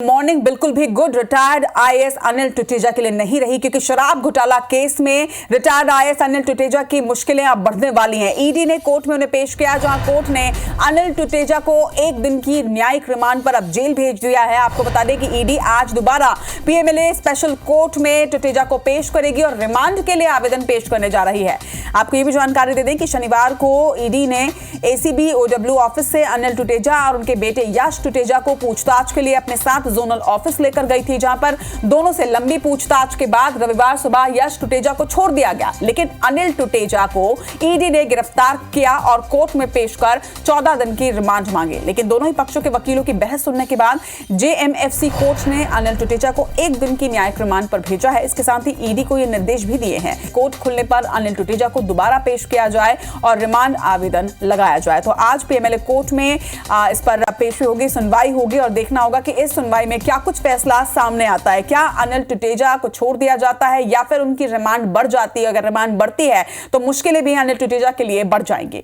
Morning बिल्कुल भी good retired IAS Anil Tuteja के लिए नहीं रही, क्योंकि शराब घोटाला केस में रिटायर्ड आईएएस अनिल टुटेजा की मुश्किलें अब बढ़ने वाली हैं। ईडी ने कोर्ट में उन्हें पेश किया, जहां कोर्ट ने अनिल टुटेजा को 1 दिन की न्यायिक रिमांड पर अब जेल भेज दिया है। आपको बता दें कि ईडी आज दोबारा पीएमएलए स्पेशल कोर्ट में टुटेजा को पेश करेगी और रिमांड के लिए आवेदन पेश करने जा रही है। आपको ये भी जानकारी दे दें कि शनिवार को ईडी ने एसीबी ओडब्ल्यू ऑफिस से अनिल टुटेजा और उनके बेटे यश टुटेजा को पूछताछ के लिए अपने साथ जोनल ऑफिस लेकर गई थी, जहां पर दोनों से लंबी पूछताछ के बाद रविवार सुबह यश टुटेजा को छोड़ दिया गया। लेकिन अनिल टुटेजा को ईडी ने गिरफ्तार किया और कोर्ट में पेश कर 14 दिन की रिमांड मांगी। लेकिन दोनों ही पक्षों के वकीलों की बहस सुनने के बाद जेएमएफसी कोर्ट ने अनिल टुटेजा को 1 दिन की न्यायिक रिमांड पर भेजा है। इसके साथ ही ईडी को यह निर्देश भी दिए हैं, कोर्ट खुलने पर अनिल टुटेजा को दोबारा पेश किया जाए और रिमांड आवेदन लगाया जाए। तो आज पीएमएलए कोर्ट में इस पर पेशी होगी, सुनवाई होगी और देखना होगा कि इस सुनवाई में क्या कुछ फैसला सामने आता है। क्या अनिल टुटेजा को छोड़ दिया जाता है या फिर उनकी रिमांड बढ़ जाती है? अगर रिमांड बढ़ती है तो मुश्किलें भी अनिल टुटेजा के लिए बढ़ जाएंगी।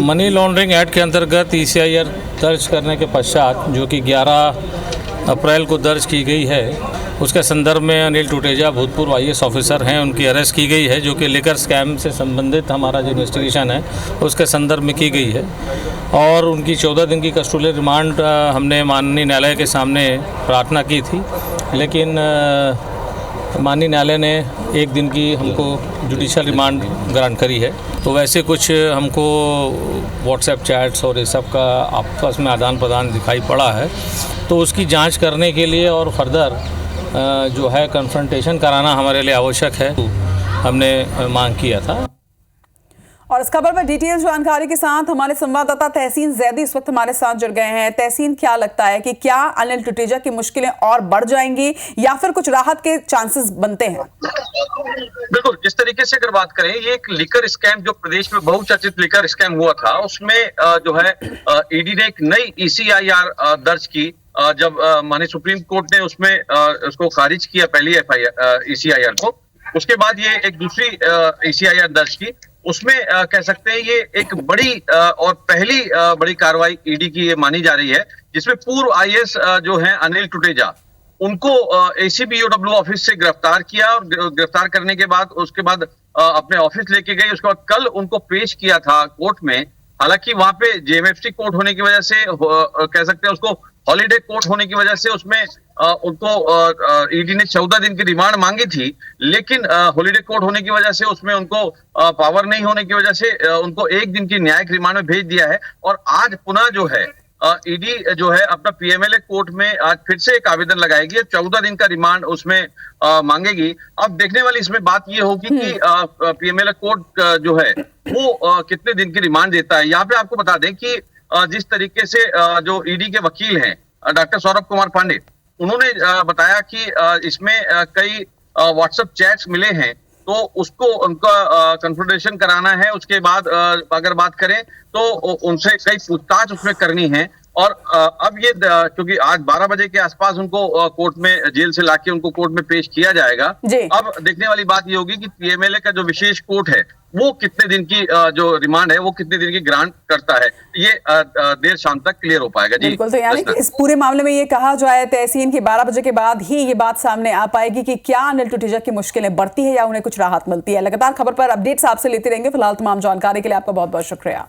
मनी लॉन्ड्रिंग एक्ट के अंतर्गत ईसीआईआर दर्ज करने के पश्चात, जो कि 11 अप्रैल को दर्ज की गई है, उसके संदर्भ में अनिल टुटेजा भूतपूर्व आईएएस ऑफिसर हैं, उनकी अरेस्ट की गई है, जो कि लिकर स्कैम से संबंधित हमारा जो इन्वेस्टिगेशन है उसके संदर्भ में की गई है। और उनकी 14 दिन की कस्टोडियल रिमांड हमने माननीय न्यायालय के सामने प्रार्थना की थी, लेकिन माननीय न्यायालय ने 1 दिन की हमको जुडिशियल रिमांड ग्रांट करी है। तो वैसे कुछ हमको व्हाट्सएप चैट्स और ये सब का आपस में आदान प्रदान दिखाई पड़ा है, तो उसकी जांच करने के लिए और फर्दर जो है कन्फ्रंटेशन कराना हमारे लिए आवश्यक है, हमने मांग किया था। और इस खबर पर डिटेल जानकारी के साथ हमारे संवाददाता तहसीन जैदी इस वक्त हमारे साथ जुड़ गए हैं। तहसीन, क्या लगता है कि क्या अनिल टुटेजा की मुश्किलें और बढ़ जाएंगी या फिर कुछ राहत के चांसेस बनते हैं? बिल्कुल, जिस तरीके से अगर बात करें, ये एक लिकर स्कैम जो प्रदेश में बहुचर्चित लिकर स्कैम हुआ था, उसमें जो है ईडी ने एक नई ईसीआईआर दर्ज की। जब माननीय सुप्रीम कोर्ट ने उसमें उसको खारिज किया पहली ईसीआईआर को, उसके बाद ये एक दूसरी ईसीआईआर दर्ज की। उसमें कह सकते हैं ये एक बड़ी और पहली बड़ी कार्रवाई ईडी की ये मानी जा रही है, जिसमें पूर्व आईएएस जो हैं अनिल टुटेजा, उनको एसीबी ओडब्ल्यू ऑफिस से गिरफ्तार किया और गिरफ्तार करने के बाद उसके बाद अपने ऑफिस लेके गए। उसके बाद कल उनको पेश किया था कोर्ट में। हालांकि वहां पे जेएमएफसी कोर्ट होने की वजह से कह सकते हैं उसको हॉलीडे कोर्ट होने की वजह से उसमें उनको ईडी ने 14 दिन की रिमांड मांगी थी, लेकिन हॉलीडे कोर्ट होने की वजह से उसमें उनको पावर नहीं होने की वजह से उनको 1 दिन की न्यायिक रिमांड में भेज दिया है। और आज पुनः जो है ईडी जो है अपना पीएमएलए कोर्ट में आज फिर से एक आवेदन लगाएगी, 14 दिन का रिमांड उसमें मांगेगी। अब देखने वाली इसमें बात ये होगी कि पीएमएलए कोर्ट जो है वो कितने दिन की रिमांड देता है। यहाँ पे आपको बता दें कि जिस तरीके से जो ईडी के वकील हैं डॉक्टर सौरभ कुमार पांडे, उन्होंने बताया कि इसमें कई व्हाट्सएप चैट्स मिले हैं, तो उसको उनका कंसल्टेशन कराना है। उसके बाद अगर बात करें तो उनसे कई पूछताछ उसमें करनी है। और अब ये क्योंकि आज 12 बजे के आसपास उनको कोर्ट में जेल से लाके उनको कोर्ट में पेश किया जाएगा। अब देखने वाली बात ये होगी कि पीएमएलए का जो विशेष कोर्ट है वो कितने दिन की जो रिमांड है वो कितने दिन की ग्रांट करता है, ये देर शाम तक क्लियर हो पाएगा। जी बिल्कुल, तो यानी कि इस पूरे मामले में ये कहा जाए तहसीन कि 12 बजे के बाद ही ये बात सामने आ पाएगी कि क्या अनिल टुटेजा की मुश्किलें बढ़ती है या उन्हें कुछ राहत मिलती है। लगातार खबर पर अपडेट्स आपसे लेते रहेंगे। फिलहाल तमाम जानकारी के लिए आपका बहुत बहुत शुक्रिया।